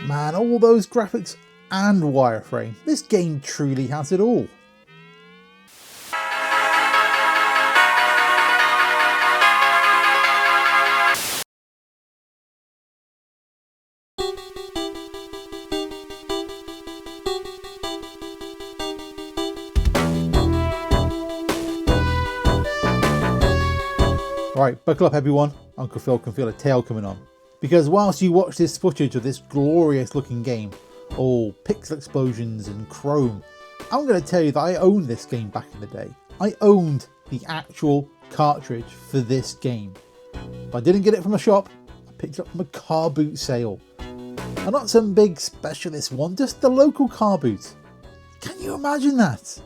Man, all those graphics and wireframe. This game truly has it all. Right, buckle up everyone, Uncle Phil can feel a tail coming on. Because whilst you watch this footage of this glorious looking game, all pixel explosions and chrome, I'm going to tell you that I owned this game back in the day. I owned the actual cartridge for this game. But I didn't get it from a shop, I picked it up from a car boot sale. And not some big specialist one, just the local car boot. Can you imagine that?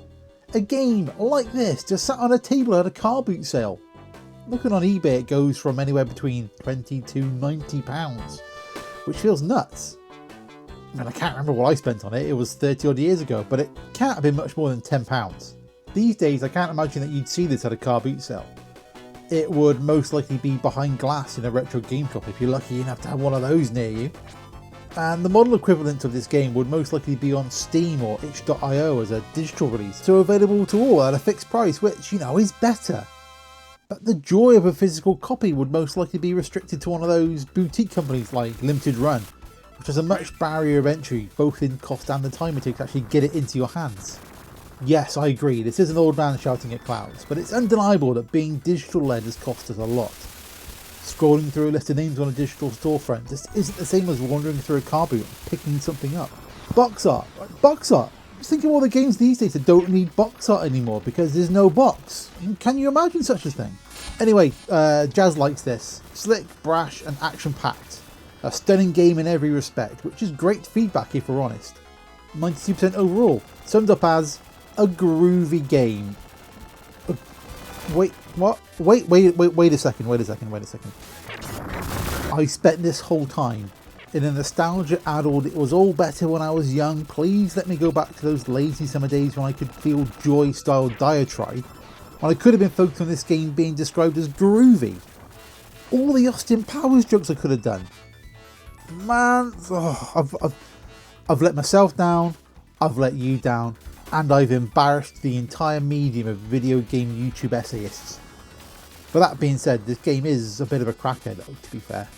A game like this just sat on a table at a car boot sale. Looking on eBay, it goes from anywhere between £20 to £90, which feels nuts. I mean, I can't remember what I spent on it, it was 30 odd years ago, but it can't have been much more than £10. These days, I can't imagine that you'd see this at a car boot sale. It would most likely be behind glass in a retro game shop if you're lucky enough to have one of those near you. And the model equivalent of this game would most likely be on Steam or itch.io as a digital release, so available to all at a fixed price, which, you know, is better. But the joy of a physical copy would most likely be restricted to one of those boutique companies like Limited Run, which has a much barrier of entry, both in cost and the time it takes to actually get it into your hands. Yes, I agree, this is an old man shouting at clouds, but it's undeniable that being digital led has cost us a lot. Scrolling through a list of names on a digital storefront just isn't the same as wandering through a car boot and picking something up. Box art! Box art! Just think of all the games these days that don't need box art anymore because there's no box. Can you imagine such a thing? Anyway, Jazz likes this. Slick, brash and action-packed. A stunning game in every respect, which is great feedback if we're honest. 92% overall, summed up as a groovy game. Wait, what? Wait a second. I spent this whole time in a nostalgia addled, it was all better when I was young, please let me go back to those lazy summer days when I could feel joy style diatribe, when I could have been focused on this game being described as groovy. All the Austin Powers jokes I could have done. Man, I've let myself down, I've let you down, and I've embarrassed the entire medium of video game YouTube essayists. But that being said, this game is a bit of a cracker though, to be fair.